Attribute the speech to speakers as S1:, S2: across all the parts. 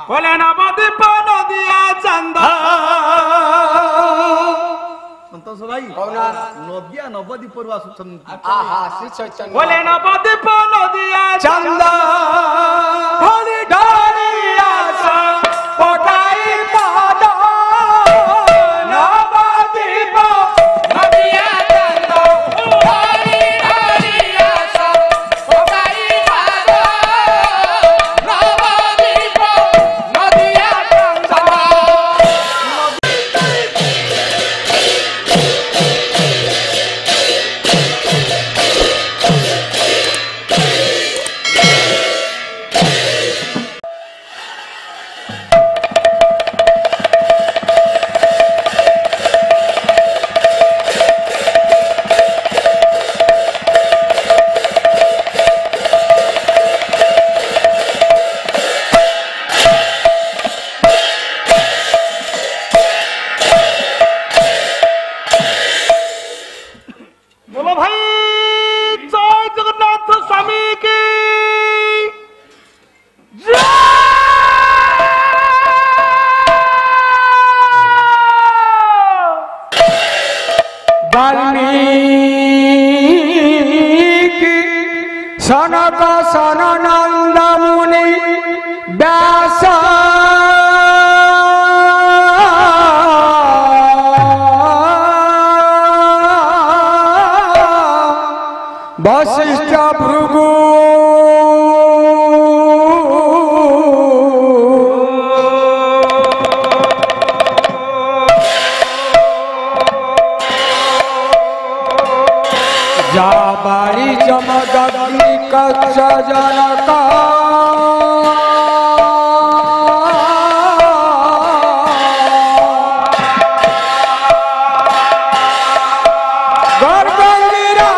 S1: বলে নবদ্বীপ নদিয়া চান্দ সন্তোষ ভাই নদিয়া নবদ্বীপରୁ ଆସୁଛନ୍ତି বলে নবদ্বীপ নদিয়া চান্দ হরি ডরিয়া পকাই পাদ নবদ্বীপ নদিয়া চান্দ হরি ডরিয়া পকাই পাদ নবদ্বীপ নদিয়া চান্দ सनक सननंद मुनि व्यास वशिष्ठ भृगु जाबारी जमदग्नि कच्छ जनक गर्भगिरा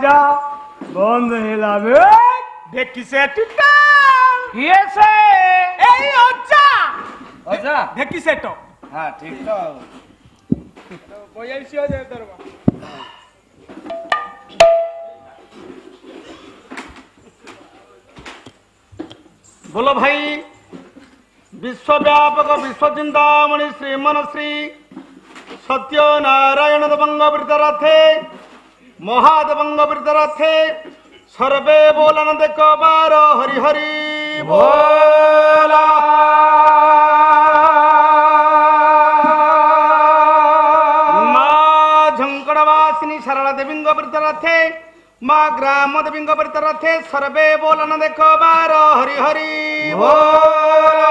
S1: दरवाजा बंद है बे
S2: देखी से टिका
S1: ये से
S2: एई अच्छा
S1: अच्छा
S2: देखी से तो
S1: हां ठीक तो
S2: कोई ऐसी हो जाए दरबार बोलो भाई विश्वव्यापक विश्वचिंतामणि श्रीमन श्री सत्यनारायण देवंग वृद्धरथे महादेवंग वृद्धरथे सर्वे बोलन देखो बार हरि हरि बोला माँ झंकड़वासिनी सरला देवींग वृद्धरथे माँ ग्राम देवींग वृद्धरथे सर्वे बोलन देखो बार हरि हरि बोला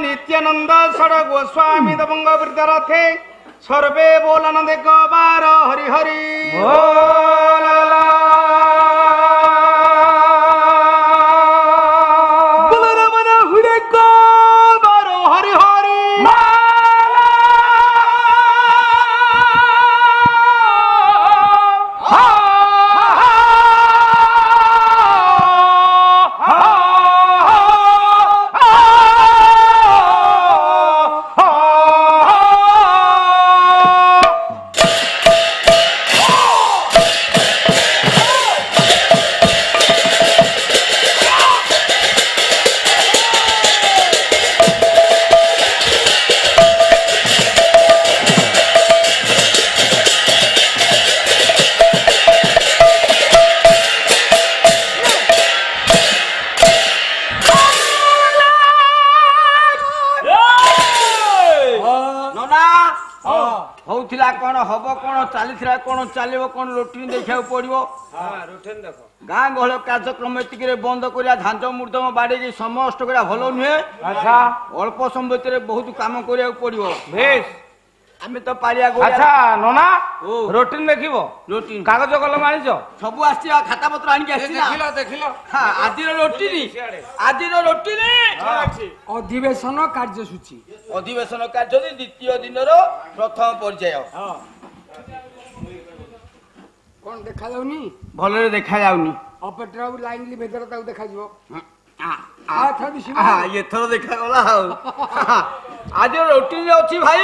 S2: नित्यानंद सड़ गोस्वामी दबंग वृद्धरथे सर्वे बोलन देखो बार हरि हरि हुड़े को बारो हरि हरि कौन हम कौन चली कौन चलो कौन रुटीन देखा पड़ो गाँ गहल कार्यक्रम एतिक बंद करा झांझ मूर्धम बाड़ी समस्त करा भल नुहे अल्प समय बहुत काम करा पड़ो आम तो पारिया
S1: अच्छा नना रुटीन देखिबो
S2: रुटीन
S1: कागज कलम आनिछ
S2: सब आसी खाता पत्र आनिक
S1: देखिलो देखिलो
S2: हां आदिर रुटीन
S1: अधिवेशन कार्यसूची
S2: अधिवेशन कार्य द्वितीय दिन प्रथम पर्याय
S1: कौन देखा जाउनी
S2: भलरे देखा जाउनी
S1: ऑपरेटर लाइन भीतर ताऊ देखा जीवो
S2: ये थोड़ा देखा गला आज रुटीन अच्छी भाई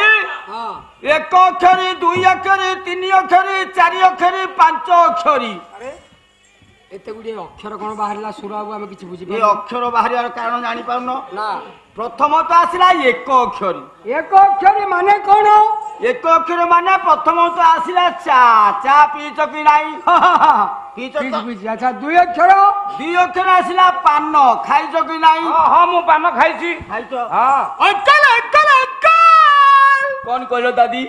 S2: एक अक्षरी दुई अक्षरी तीन अक्षरी चार अक्षरी पांच अक्षरी
S1: एते गुडी अक्षर कोन बाहरला सुर बाबू हम किछि बुझि
S2: ये अक्षर बाहरियार कारण जानि पाउनो ना प्रथम तो आसिला एक अक्षरी माने कोन एक अक्षर माने प्रथम तो आसिला चा चा पीछ कि नाही पीछ
S1: अच्छा दुई अक्षर
S2: आसिला पान खाइछ कि नाही
S1: हां मु पान खाइछि
S2: खाइछ
S1: हां
S2: अक्कल कौन कहलो दादी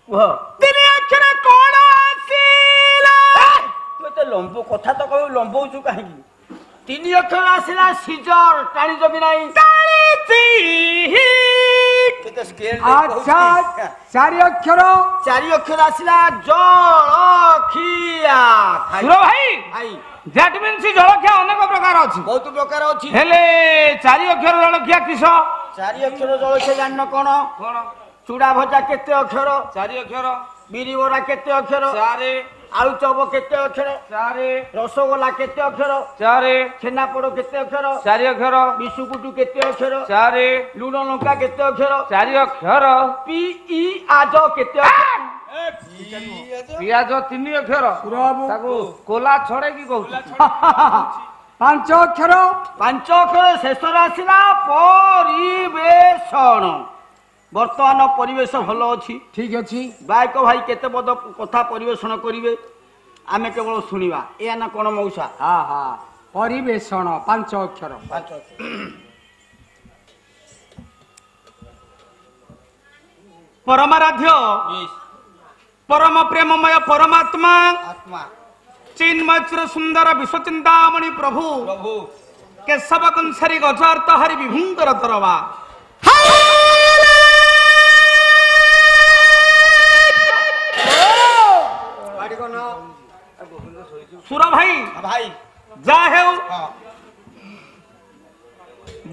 S2: वो तीन अक्षर कोन आसिला तू तो लंबो कथा तो कहू लंबोचु काहे तीन अक्षर आसिला सिजर टाणी जबि नाही
S1: अच्छा चार अक्षर
S2: आसिला जलखिया
S1: सुरो भाई दैट मीन्स जलखिया अनेक प्रकार अछि
S2: बहुत प्रकार अछि
S1: हेले चार अक्षर जलखिया किस
S2: चार अक्षर जलखिया जान्न कोन चूड़ा भजा केते अक्षर
S1: चार अक्षर
S2: बिरी बरा केते अक्षर
S1: चार
S2: आलू चप केते अक्षर
S1: चार
S2: रसगोला केते अक्षर
S1: चार
S2: छेनापोड़ केते अक्षर
S1: चार अक्षर
S2: बिस्कुट केते अक्षर
S1: चार
S2: लुण लंका केते अक्षर
S1: चार अक्षर
S2: पी ई आज केते अक्षर
S1: पियाज तीन अक्षर ताको कोला छड़े की कहू पांच अक्षर
S2: शेष आसला परिवेशन बर्तमान परिवेश भल अच्छी
S1: ठीक अच्छी
S2: गायक भाई केते बद कथा परिवेशन करिवे आमे केवल सुनिबा ए ना कोन मौसा
S1: हां हां परिवेशन पांच अक्षर
S2: परमाराध्य परम प्रेममय परमात्मा आत्मा चिन्मय चिर सुंदर विश्वचिंतामणि प्रभु केशव कंसरी गजार्थ हरि विभुंकर तरवा सुर भाई जा हेउ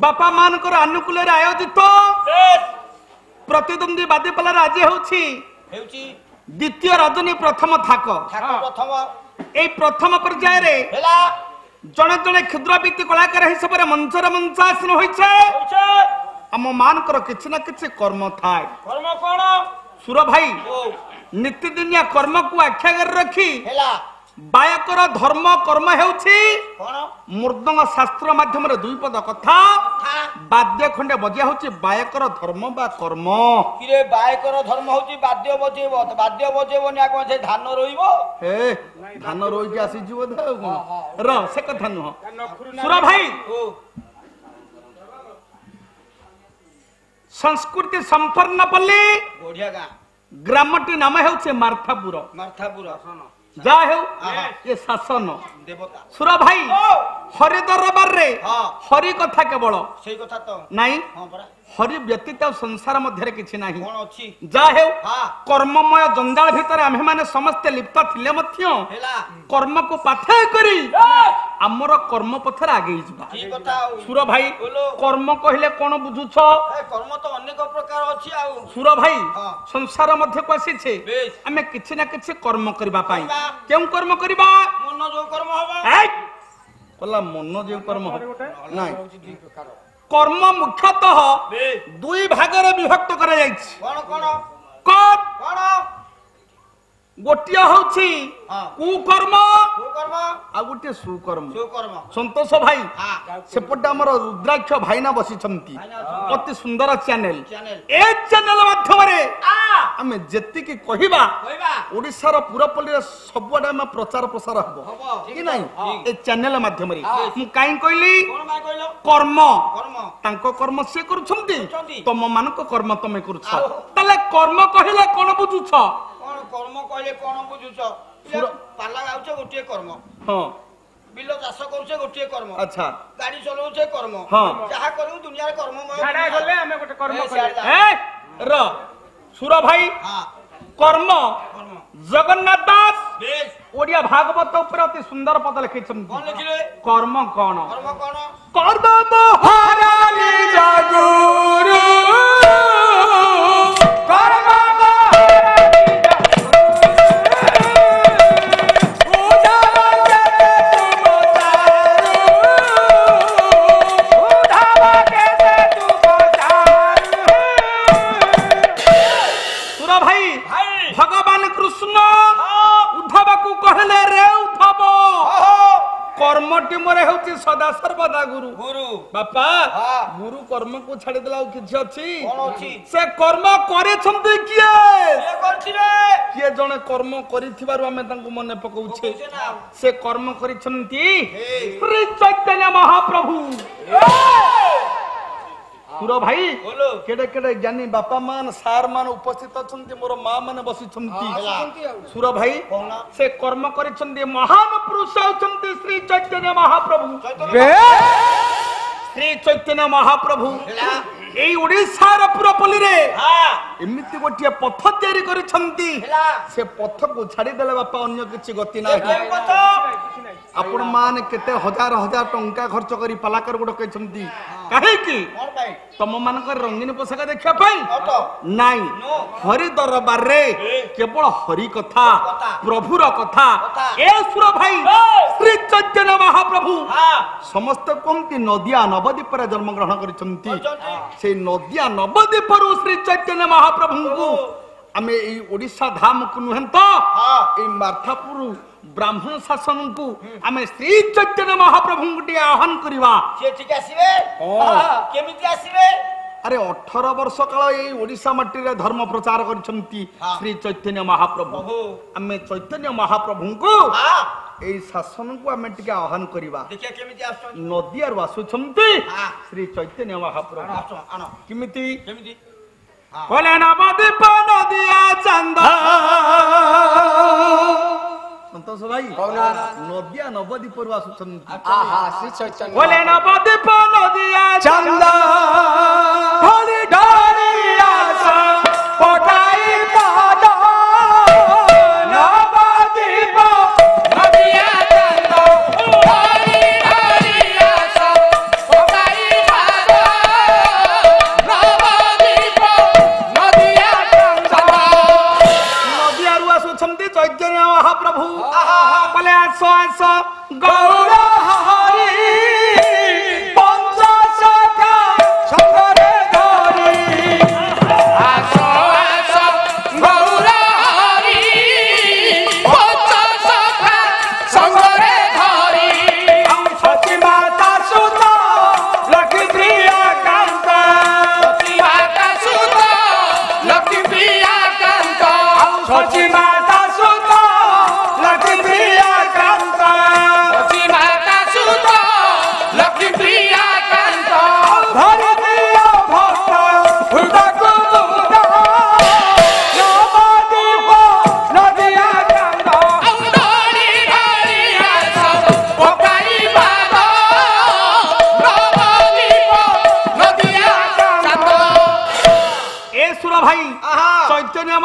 S2: बापा मान अनुकूल आयोजित
S3: ପ୍ରତିଦ୍ୱନ୍ଦ୍ୱୀ ବାଦୀପାଲା ରାଜି ହେଉଛି
S2: ହେଉଛି
S3: ଦ୍ୱିତୀୟ ରଜନୀ ପ୍ରଥମ ଥାକ।
S2: ପ୍ରଥମ
S3: এই প্রথম পর্যায়ে
S2: ହେଲା
S3: জনে জনে ক্ষুদ্রবৃত্তি কলাকার হিসাবে মঞ্চরে মঞ্চাসীন হয়েছে। আম মানকর কিছু না কিছু কর্ম থাকে।
S2: কর্ম কোন
S3: সুর ভাই নীতিদিনিয়া কর্মকু আখ্যাগারে রাখি
S2: ହେଲା
S3: বায়কর ধর্ম কর্ম হেউছি
S2: কোন
S3: মৃদঙ্গ শাস্ত্র মাধ্যমে দুই পদ কথা বাদ্য খণ্ডে বজিয়া হচ্ছে বায়কর ধর্ম বা কর্ম।
S2: কিরে বায়কর ধর্ম হଉଛି বাদ্য ବଜେଇବ ବାଦ୍ୟ ବଜେଇବନି ଆଉ କଣ ସେ ଧାନ ରୋଇବ
S3: হে ধান রইকি আসিছি বোধ র সে কথা নুহ। সুর ভাই সংস্কৃতি সম্পন্ন পল্লী
S2: ବଢିଆ ଗାଁ
S3: গ্রামটি নাম ହେଉଛି মার্থাপুর।
S2: ମାର୍ଥାପୁର
S3: যা হেউ এ শাসন
S2: ଦେବତା
S3: সুর ভাই হরি দরবারে
S2: ହଁ
S3: হরি কথা কেবল
S2: ସେଇ କଥା ତ
S3: নাই
S2: ହଁ ପରା
S3: হরি ব্যতীত সংসার মধ্যে কিছু নাই।
S2: କଣ ଅଛି
S3: যা হেউ
S2: ହଁ
S3: কর্মময় জঞ্জাল ভিতরে আমি মানে সমস্তে লিপ্ত থিলে মধ্য
S2: ହେଲା
S3: কর্মকু পাথেয় করি আমার কর্ম পথরে আগেই যা।
S2: ଠିକ କଥା ଆଉ
S3: সুর ভাই
S2: ବୋଲୋ
S3: কর্ম কহিলে কোন বুঝুছ?
S2: ଏ କର୍ମ ତ ଅନେକ ପ୍ରକାର ଅଛି ଆଉ
S3: সুর ভাই
S2: ହଁ
S3: সংসার মধ্যে আসিছে
S2: ବେଶ
S3: আমি কিছু না কিছু কর্ম করিবা পাই।
S2: କରିବା
S3: কেউ কর্ম করিবা
S2: ମନ ଯୋଉ কর্ম হব
S3: এই বলা মন যে কর্ম হবে নাই কর্ম মুখ্যতঃ
S2: ବେଶ
S3: দুই ভাগরে বিভক্ত করা যাইছে।
S2: କଣ କଣ
S3: কর
S2: କଣ
S3: গোটিয়ে হচ্ছে
S2: ହଁ
S3: কুকর্ম
S2: କୋଉ କର୍ମ
S3: ଆଉ ଗୋଟିଏ ସୁକର୍ମ।
S2: ଯୋଉ କର୍ମ
S3: সন্তোষ ভাই
S2: ହଁ
S3: সেপଟେ আমার রুদ্রাক্ষ ভাইনা বসিছন্তি
S2: ଭାଇନା ଅଛନ୍ତି
S3: অতি সুন্দর চ্যানেল।
S2: ଚ୍ୟାନେଲ
S3: এ চ্যানেল মাধ্যমে
S2: ଆ
S3: আমি যেতিকি কহিবা
S2: କହିବା
S3: ওড়িশার পুরপল্লীর সবুআডে আমি প্রচার প্রসার হব
S2: ହବ
S3: কি নাই
S2: ହଁ
S3: এই চ্যানেল মাধ্যমে মু কাই কইলি
S2: କଣ ପାଇଁ କହିଲ
S3: কর্ম
S2: কর্ম
S3: তাঙ্ক কর্ম সে করুছন্তি
S2: କରୁଛନ୍ତି।
S3: তম মানক কর্ম তুমি করুছ।
S2: ଆଉ
S3: তাহলে কর্ম কহিলে কোন বুঝুছ?
S2: କଣ କର୍ମ କହିଲେ କଣ ବୁଝୁଛ
S3: ସୁର-
S2: ପାଲା ଗାଉଛ ଗୋଟିଏ କର୍ମ
S3: হ্যাঁ
S2: ବିଲ ଚାଷ କରୁଛେ ଗୋଟିଏ କର୍ମ
S3: আচ্ছা
S2: ଗାଡି ଚଲଉଛେ କର୍ମ
S3: ହଁ।
S2: ଯାହା କରିବୁ ଦୁନିଆରେ କର୍ମମୟ
S1: ଛାଡା ଗଲେ ଆମେ ଗୋଟେ କର୍ମ
S2: ଏ,
S1: କରିବା।
S2: ସିଆଡେ ଯା।
S3: এ র সুর ভাই
S2: ହଁ
S3: কর্ম
S2: କର୍ମ
S3: জগন্নাথ দাস
S2: ବେଶ
S3: ওড়িয়া ভাগবত উপরে অতি সুন্দর পদ লিখিছেন।
S2: କଣ ଲେଖିଲେ
S3: কর্ম কଣ?
S2: କର୍ମ କଣ
S3: কর্ম হারালি জাগুরু কর্ম ভাই
S2: ଭାଇ
S3: ভগবান কৃষ্ণ
S2: ହଁ
S3: উদ্ধবকু কহিলে রে উদ্ধব
S2: ଓହୋ
S3: কর্মটি মোরে হচ্ছে সদা সর্বদা গুরু।
S2: ଗୁରୁ
S3: বাপা
S2: ହଁ
S3: গুরু কর্মকু ছাড়িদেলা আর কিছু ଅଛି?
S2: କଣ ଅଛି
S3: সে কর্ম করেছন্তি কিয়ে?
S2: କିଏ କରିଥିଲେ
S3: কিয়ে জনে কর্ম করিথিবারু আমি তাঙ্কু মনে পকাউছে।
S2: କହୁଛେ ନା
S3: সে কর্ম করিছন্তি
S2: ହେ
S3: শ্রী চৈতন্য মহাপ্রভু। সুর ভাই
S2: ବୋଲୋ
S3: কেডে কেডে জ্ঞানী বাপা মান সার মান উপস্থিত অছন্তি মোর মা মানে বসিছন্তি।
S1: ଆସୁଛନ୍ତି ଆଉ।
S3: সুর ভাই
S2: କହୁନା
S3: সে কর্ম করিছন্তি মহান পুরুষ হচ্ছন্তি শ্রী চৈতন্য মহাপ্রভু।
S2: ଚୈତନ୍ୟ
S3: শ্রী চৈতন্য মহাপ্রভু
S2: ହେଲା
S3: এই ওড়িশার পুরপল্লীরে
S2: ହଁ
S3: এমিতি গোটিয়ে পথ তৈরি করিছন্তি।
S2: ହେଲା
S3: সে পথকু ছাড়িদেলে বাপা অন্য কিছু গতি নাই।
S2: କେଉଁ ପଥ
S3: আপন মানে কেতে হাজার হাজার টঙ্কা খরচ করি পালাকার গুড় কইছন্তি কাহিকি
S2: କଣ ପାଇଁ
S3: তম মানকর রঙিন পোশাক দেখা পাই
S2: ଅଟ
S3: নাই।
S2: নো
S3: হরি দরবারে কেবল হরি কথা
S2: কথা।
S3: প্রভুর কথা
S2: কথা।
S3: এ সুর ভাই শ্রী চৈতন্য মহাপ্রভু
S2: ହଁ
S3: সমস্ত কমতি নদিয়া নবদ্বীপরে জন্মগ্রহণ করিছন্তি।
S2: କରିଛନ୍ତି
S3: সেই নদিয়া নবদ্বীপরু শ্রী চৈতন্য মহাপ্রভুଙ୍କୁ আমি এই ওড়িশা ধামକୁ ନୁହେଁ ତ
S2: ହଁ
S3: এই মার্থাপুর ব্রাহ্মণ শাসনକୁ ଆମେ ଶ୍ରୀ ଚୈତନ୍ୟ ମହାପ୍ରଭୁଙ୍କୁ ଟିକେ ଆହ୍ୱାନ କରିବା।
S2: ସିଏ ଠିକ ଆସିବେ
S3: ହଁ।
S2: କେମିତି ଆସିବେ
S3: আরে 18 বর্ষ কাল এই ওড়িশা মাটিরে ধর্ম প্রচার করিছন্তি
S2: হ্যাঁ।
S3: শ্রী চৈতন্য মহাপ্রভু।
S2: প্রভু
S3: আমি চৈতন্য মহাপ্রভুଙ୍କୁ
S2: ହଁ
S3: এই শাসনକୁ ଆମେ ଟିକେ ଆହ୍ୱାନ କରିବା।
S2: ଦେଖିଆ କେମିତି ଆସୁଛନ୍ତି
S3: ନଦିଆରୁ ଆସୁଛନ୍ତି
S2: ହଁ
S3: ଶ୍ରୀ ଚୈତନ୍ୟ ମହାପ୍ରଭୁ।
S2: ଆସ ଆଣ
S3: କେମିତି
S2: କେମିତି
S3: বলে নবদ্বীপ নদিয়া চান্দ সন্তোষ ভাই নদিয়া নবদ্বীপରୁ ଆସୁଛନ୍ତି।
S1: ଆହା ଶ୍ରୀ ଚୈତନ୍ୟ
S3: বলে নবদ্বীপ নদিয়া
S1: ଚାନ୍ଦ
S3: ধরি ধরি আস পটাই পাদ নবদ্বীপ
S1: নদিয়া চাନ୍ଦ ধରି ଧରି ଆସ ପକାଇ ପାଦ ନବଦ୍বୀପ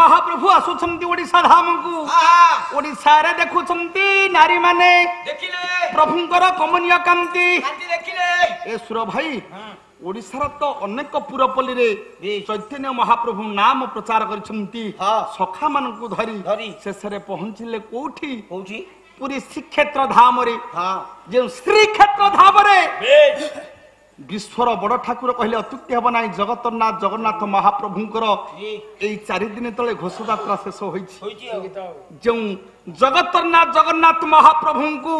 S3: महाप्रभु आसुछंती ओडिशा धाम को ओडिशा रे देखुछंती नारी माने
S2: देखिले
S3: प्रभुंकर कमनीय कांति
S2: कांति देखिले
S3: ए सुर भाई ओडिशार तो अनेक पुरपल्ली रे चैतन्य महाप्रभु नाम प्रचार करिसंती सखा मान को धरी शेष रे पहुंचिले कोठी पुरी श्रीक्षेत्र धाम रे जे श्रीक्षेत्र धाम रे विश्वर बड़ ठाकुर कहले अत्युक्ति हब ना जगतनाथ जगन्नाथ महाप्रभुंकर एई 4 दिन तले घोषयात्रा शेष होईछि जो जगतनाथ जगन्नाथ महाप्रभु को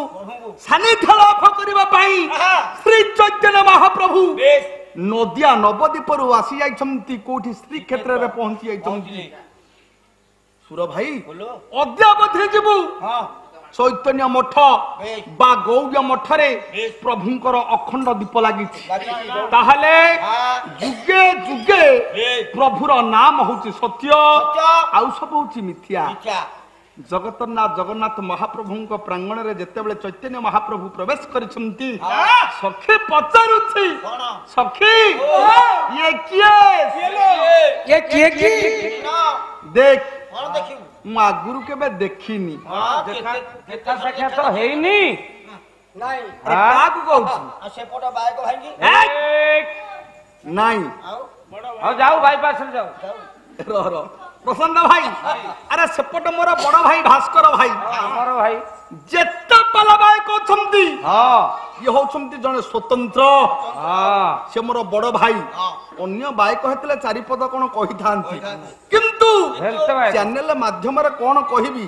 S3: सानिध्य लाभ करबा पई श्री चैतन्य महाप्रभु नदिया नवद्वीप आसी जाइछंती कोठी श्री क्षेत्र रे पहुंची जाइछंती सुर भाई अद्यावधि जीवु चैतन्य मठ बा गौड़ मठ रे प्रभुंकर अखंड दीप लगी ताहले जुगे जुगे प्रभुर नाम होची सत्य आउ सब होची मिथ्या जगतनाथ जगन्नाथ महाप्रभुंक प्रांगण रे जेतेबेले चैतन्य महाप्रभु प्रवेश करिसंती सखी पचारुछि सखी ये किए देख मा गुरु केबे देखिनी
S1: देखा साक्षा तो हेइनी नाही
S3: काकू कहूछि
S2: आ सेपट बायको भांगी
S3: नाही
S1: हो जाऊ बाईपास रे जाऊ
S3: रो प्रसन्न भाई अरे सेपट मोर बड़ भाई भास्कर भाई
S1: हमर भाई
S3: जेत्ता पाला बायको छंती
S1: हां
S3: ये होछंती जने स्वतंत्र
S1: हां
S3: से मोर बड़ भाई अन्य बायको हेतले चारि पद कोन कहि थांती किंतु चैनल माध्यम रे कोन कहिबी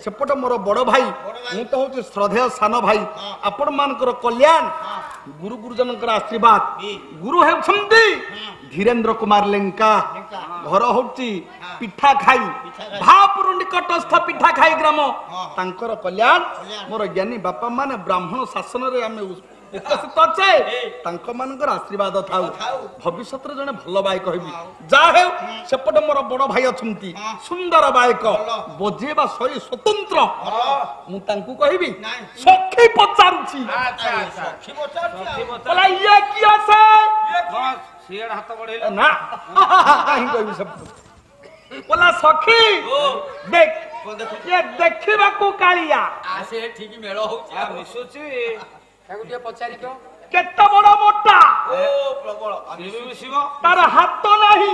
S3: सेपट मोर बड़ भाई मु तो होछि श्रद्धेय सान भाई आपण मानकर कल्याण गुरु गुरुजनकर आशीर्वाद गुरु हेछंती धीरेन्द्र कुमार लेंका घर होछि पिठा खाई भापुर निकटस्थ पिठा खाई ग्राम तांकर कल्याण मोर ज्ञानी बापा माने ब्राह्मण शासन रे आमे विकसित अच्छे तांक मानकर आशीर्वाद थाउ भविष्यत रे जने भलो बायक होबी जा हे सेपट मोर बड़ भाई अछंती सुंदर बायक बजेबा शैली स्वतंत्र मु तांकु कहिबी सखी पचारुछि
S2: अच्छा सखी पचारुछि
S3: बोला ये की आसे
S1: सिएड हाथ बढेला
S3: ना काहे कहिबी सब बोला सखी देख ये देखिबा को कालिया
S2: आसे ठीक मेळ होउछि
S1: आ मिसुछि ताकू टिया पचारि को
S3: केता बड़ मोटा
S2: ओ प्रबल
S1: मिसिबो
S3: तार हाथ नाही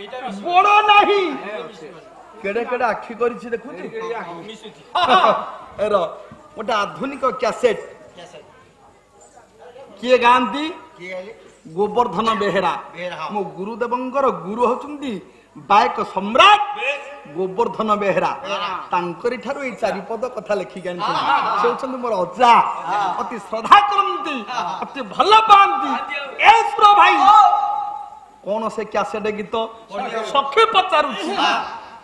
S2: एटा
S3: बड़ नाही केडे केडे आखी करिछि देखुछि
S2: मिसुछि
S3: एरो गोटे आधुनिक कैसेट किए गांधी गोवर्धन बेहेरा मो गुरुदेवंकर गुरु होचुंदी बायक सम्राट गोवर्धन बेहेरा तांकरी ठारू ए चारिपद कथा लेखि गान से होचंदी मोर अजा अति श्रद्धा करंती अति भल पांती ए सुर भाई कोन से कैसेट गीत सखी पचारुछि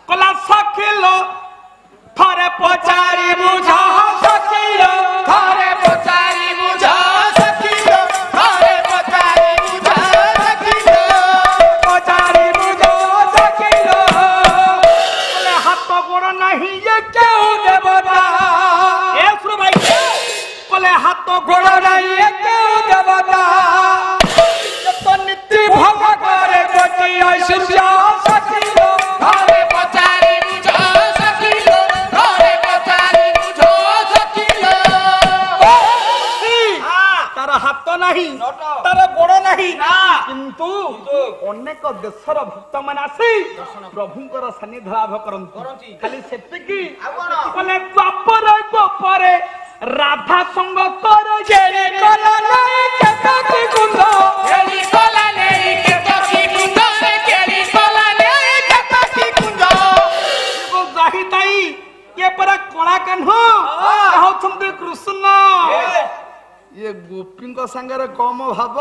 S3: कला सखीलो थरे पचारी बुझा सखीलो
S4: थारे पचारी बुझा सखीलो थारे पचारी बुझा सखीलो
S3: पचारी बुझा सखीलो बोले हाथ गोड़ नहीं ये क्यों देवता ए सुन भाई बोले हाथ गोड़ नहीं ये क्यों देवता तो नित्य भव करे कोटि ऐश्वर्य सखीलो
S4: थारे पचारी बुझा सखीलो थारे पचारी बुझा सखीलो
S3: तार हाथ नहीं तार गोड़ नहीं किंतु अनेक देशर भक्त मान आसी प्रभुंकर सानिध्य लाभ करती खाली सेतिकी बोले द्वापर गोपरे राधा संग कर जेरे कला नहीं केतकी कुंद
S4: केली कोला नेरी केतकी कुंद केली कोला नेरी केतकी कुंद
S3: को जाहि ताई ये पर कला कान्हो होछंती कृष्ण ये गोपी को संगे कम भाव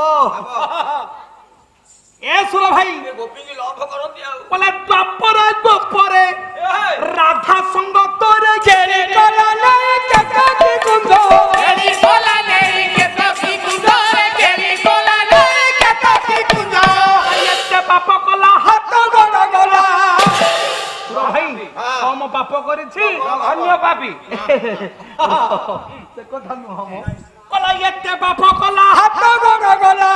S3: ए सुर भाई
S2: गोपी की लभ करंती आ
S3: बोले द्वापर गोपरे राधा संग तोरे जेरे कला नहीं केतकी कुंद
S4: केली कोला नेरी केतकी कुंद केली कोला नेरी केतकी कुंद
S3: एते पाप कला हाथ गोड़ गला सुर भाई कम पाप करिछि
S1: अन्य पापी
S3: से कथा नु हम कला एते पाप कला हाथ गोड़ गला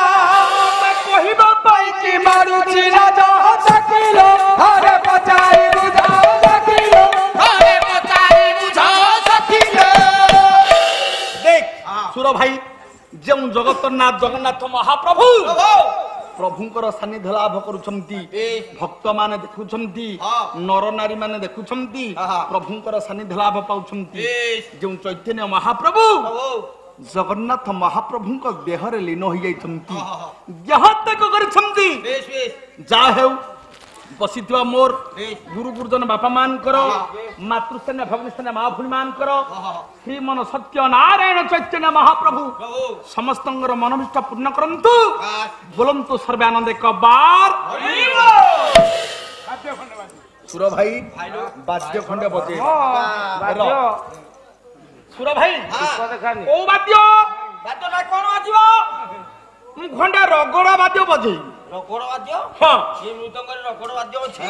S3: कहिबा पाई कि मारुछि राजा सकिलो हरे पचाई बुझा ଜଗନ୍ନାଥ ଜଗନ୍ନାଥ ମହାପ୍ରଭୁ ପ୍ରଭୁଙ୍କର ସାନ୍ନିଧ୍ୟ ଲାଭ କରୁଛନ୍ତି ଭକ୍ତ ମାନେ ଦେଖୁଛନ୍ତି ନର ନାରୀ ମାନେ ଦେଖୁଛନ୍ତି ପ୍ରଭୁଙ୍କର ସାନ୍ନିଧ୍ୟ ଲାଭ ପାଉଛନ୍ତି ଯେଉଁ ଚୈତନ୍ୟ ମହାପ୍ରଭୁ ଜଗନ୍ନାଥ ମହାପ୍ରଭୁଙ୍କ ଦେହରେ ଲୀନ ହୋଇଯାଇଛନ୍ତି ଦେହତ୍ୟାଗ କରିଛନ୍ତି ଯାହା ହେଉ ବସିଥିବା ମୋର ଗୁରୁ ଗୁରୁଜନ ବାପା ମାନଙ୍କର ମାତୃସ୍ଥାନୀୟ ଭଗ୍ନୀସ୍ଥାନୀୟ ମା ଭଉଣୀ ମାନଙ୍କର ଶ୍ରୀମନ ସତ୍ୟ ନାରାୟଣ ଚୈତନ୍ୟ ମହାପ୍ରଭୁ ସମସ୍ତଙ୍କର ମନୋଭିଷ୍ଟ ପୂର୍ଣ୍ଣ କରନ୍ତୁ ବୋଲନ୍ତୁ ସର୍ବେ ଆନନ୍ଦ ଏକ ବାର ସୁର ଭାଇ ବାଦ୍ୟ ଖଣ୍ଡେ ବଜେଇ ସୁର ଭାଇ କୋଉ ବାଦ୍ୟ
S2: ବାଦ୍ୟଟା କଣ ବାଜିବ?
S3: ମୁଁ ଖଣ୍ଡେ ରଗଡା ବାଦ୍ୟ ବଜେଇ
S2: ରଗଡ ବାଦ୍ୟ?
S3: ହଁ
S2: ସେ ମୃଦଙ୍ଗରେ ରଗଡ ବାଦ୍ୟ ଅଛି?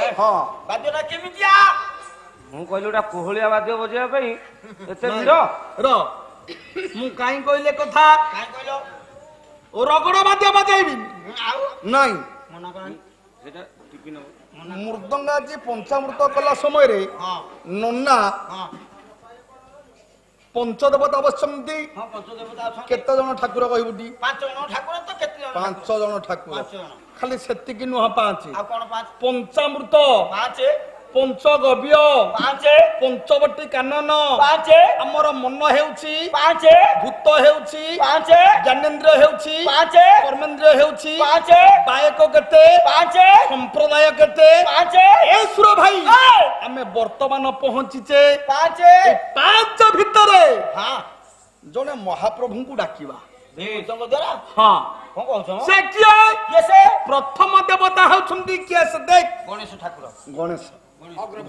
S2: ବାଦ୍ୟଟା କେମିତିଆ?
S1: ମୁଁ କହିଲି ଗୋଟେ କୋହଳିଆ ବାଦ୍ୟ ବଜେଇବା ପାଇଁ ଏତେ ଭିଡ଼
S3: ମୁଁ କାହିଁ କହିଲେ କଥା
S2: କାଇଁ କହିଲ?
S3: ରଗଡ ବାଦ୍ୟ ବଜେଇବି
S2: ଆଉ
S3: ନାଇଁ
S2: ମନା କରନି।
S1: ସେଟା ଟିପି ନବ
S3: ମୃଦଙ୍ଗ ଆଜି ପଞ୍ଚାମୃତ କଲା ସମୟରେ ନନା ପଞ୍ଚଦେବତା ବସିଛନ୍ତି
S2: ହଁ ପଞ୍ଚଦେବତା ଅଛନ୍ତି।
S3: କେତେ ଜଣ ଠାକୁର କହିବୁଟି
S2: 5 ଜଣ ଠାକୁର ତ କେତେ ଜଣ?
S3: 5 ଜଣ ଠାକୁର
S2: 5 ଜଣ।
S3: ଖାଲି ସେତିକି ନୁହଁ 5
S2: ଆଉ କଣ 5?
S3: ପଞ୍ଚାମୃତ
S2: 5
S3: ପଞ୍ଚଗବ୍ୟ
S2: 5
S3: ପଞ୍ଚବଟୀ କାନନ
S2: 5
S3: ଆମର ମନ ହେଉଛି
S2: 5
S3: ଭୂତ ହେଉଛି
S2: 5
S3: ଜ୍ଞାନେନ୍ଦ୍ର ହେଉଛି
S2: 5
S3: କର୍ମେନ୍ଦ୍ର ହେଉଛି
S2: 5
S3: ବାୟକ କେତେ
S2: 5
S3: ସମ୍ପ୍ରଦାୟ କେତେ
S2: 5
S3: ଏ ସୁର ଭାଇ ଆମେ ବର୍ତ୍ତମାନ ପହଞ୍ଚିଛେ
S2: 5
S3: 5 ଭିତରେ
S2: ହଁ
S3: ଜଣେ ମହାପ୍ରଭୁଙ୍କୁ ଡାକିବା
S2: ମୃଦଙ୍ଗ ଦ୍ୱାରା
S3: ହଁ
S2: କଣ କହୁଛ?
S3: ସେ କିଏ
S2: କିଏ ସେ?
S3: ପ୍ରଥମ ଦେବତା ହେଉଛନ୍ତି କିଏ ସେ ଦେଖ
S2: ଗଣେଶ ଠାକୁର।
S3: ଗଣେଶ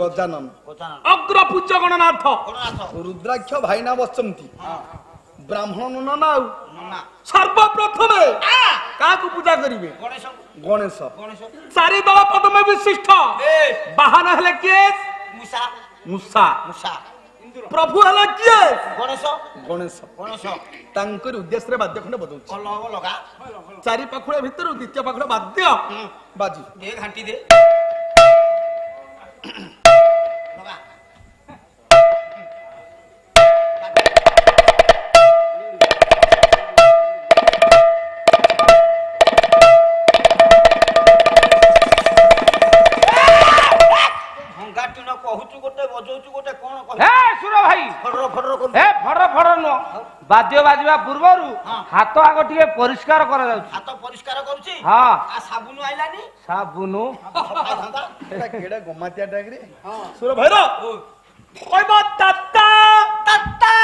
S3: ଗଜାନନ
S2: ଗଜାନନ।
S3: ଅଗ୍ର ପୂଜ୍ୟ ଗଣନାଥ
S2: ଗଣନାଥ।
S3: ରୁଦ୍ରାକ୍ଷ ଭାଇନା ବସିଛନ୍ତି ବ୍ରାହ୍ମଣ ନନା ଆଉ
S2: ନନା।
S3: ସର୍ବପ୍ରଥମେ କାହାକୁ ପୂଜା କରିବେ?
S2: ଗଣେଶ।
S3: ଗଣେଶ
S2: ଗଣେଶ।
S3: ଚାରି ଦଳ ପଦ୍ମ ବିଶିଷ୍ଟ ବାହନ ହେଲେ କିଏ?
S2: ମୂଷା।
S3: ମୂଷା
S2: ମୂଷା।
S3: ପ୍ରଭୁ ହେଲେ କିଏ?
S2: ଗଣେଶ।
S3: ଗଣେଶ
S2: ଗଣେଶ।
S3: ତାଙ୍କରି ଉଦ୍ଦେଶ୍ୟରେ ବାଦ୍ୟ ଖଣ୍ଡେ ବଜାଉଛି
S2: ଭଲ ହବ ଲଗା।
S3: ଚାରି ପାଖୁଡା ଭିତରୁ ଦ୍ୱିତୀୟ ପାଖୁଡା ବାଦ୍ୟ ବାଜି
S2: ଦେ ଘାଣ୍ଟି ଦେ। ଲଗା। କହୁଛୁ ଗୋଟେ ବଜଉଛୁ ଗୋଟେ କଣ
S1: ହେ ସୁର ଭାଇ
S2: ଫଡର ଫଡର କରୁଛୁ।
S1: ହେ ଫଡର ଫଡର ନୁହଁ ବାଦ୍ୟ ବାଜିବା ପୂର୍ବରୁ ହାତ ଆଗ ଟିକେ ପରିଷ୍କାର କରାଯାଉଛି।
S2: ହାତ ପରିଷ୍କାର କରୁଛି।
S1: ହଁ
S2: ଆ ସାବୁନ ଆଇଲାନି।
S1: ସାବୁନ
S3: କେଡା ଗମାତିଆ ଟାଗରେ ସୁର ଭାଇର କହିବ ତାତା
S2: ତାତା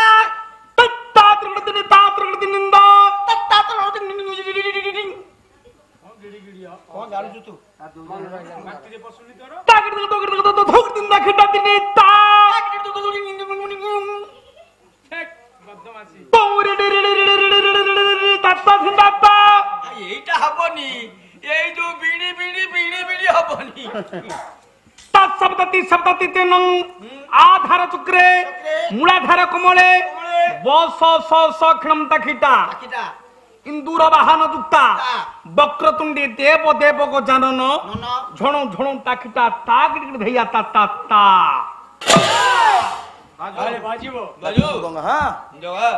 S3: ତାତା ତ୍ରିଗଣତିନି ତା ତ୍ରିଗଣତିନି ନିନ୍ଦା
S2: ତାତା କଣ ଜାଣୁଛୁ ତୁ?
S3: ତାଗିଡ ଦଗିଡ ଦଗିଡ ଧୋକ ଦିନ ଖିଟା ଦିନି ତା ପౌরি ডিরি তাতা ধিন্দাতা
S2: এইটা হবনি এই যে বিড়ি বিড়ি বিড়ি বিড়ি হবনি
S3: শব্দতি তেনং আধার চক্রে মূলাধার কমলে বস স স ক্ষণম তাখিটা
S2: আকিটা
S3: ইন্দুর বাহন দুক্তা বক্রতুণ্ডী দেব দেব গজানন
S2: নন
S3: ঝণ ঝণ তাখিটা তাগিড় ধইয়া তা তা তা
S2: বাজিব বাজু
S3: হ্যাঁ
S2: জগা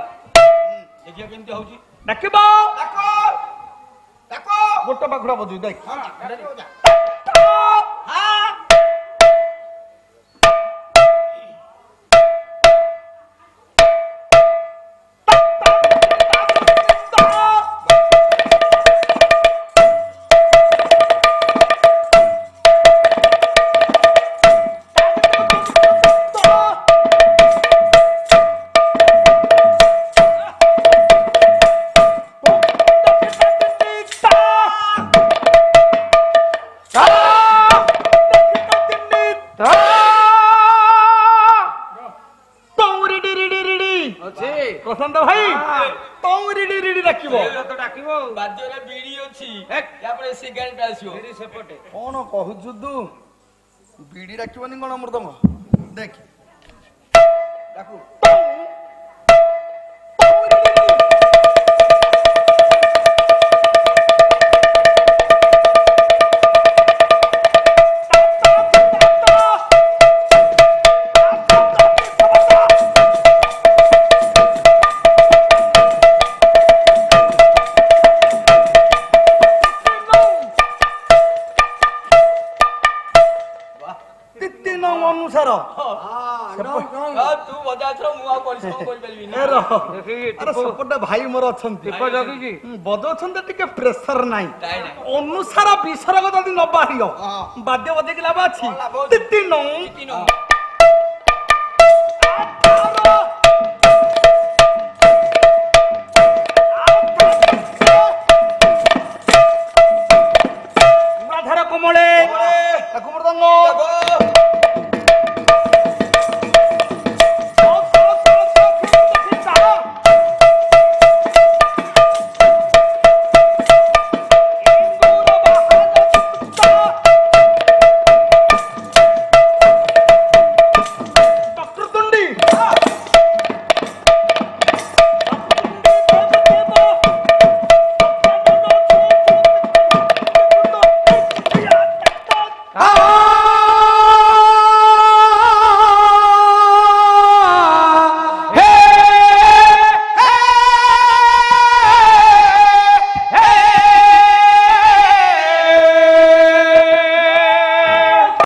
S2: দেখিয়া কেমতি হউছি
S3: ডাকিব
S2: ডাকো ডাকো
S3: গোটা পাখড়া বজু দেখ
S2: হ্যাঁ হ্যাঁ
S3: প্রশান্ত ভাই টংরি ডিরি ডাকিব
S1: তো ডাকিব
S2: বাদ্যরে বিড়ি ଅଛି তারপরে সিগারেট আসিব
S1: সেপটে
S3: কোন কহুଛୁ তু বিড়ি ডাকিবনি কোন মৃদঙ্গ দেখ
S2: ডাকু
S3: ଆରେ ସେପଟେ ଭାଇ ମୋର ଅଛନ୍ତି
S1: ଦୀପ ଜଗିଛି
S3: ବଜଉଛନ୍ତି ଟିକେ ପ୍ରେସର ନାହିଁ ଅନୁସାର ବିସର୍ଗ ଯଦି ନ ବାହାରିବ ବାଦ୍ୟ ବଜେଇକି ଲାଭ ଅଛି ତିତି ନଉ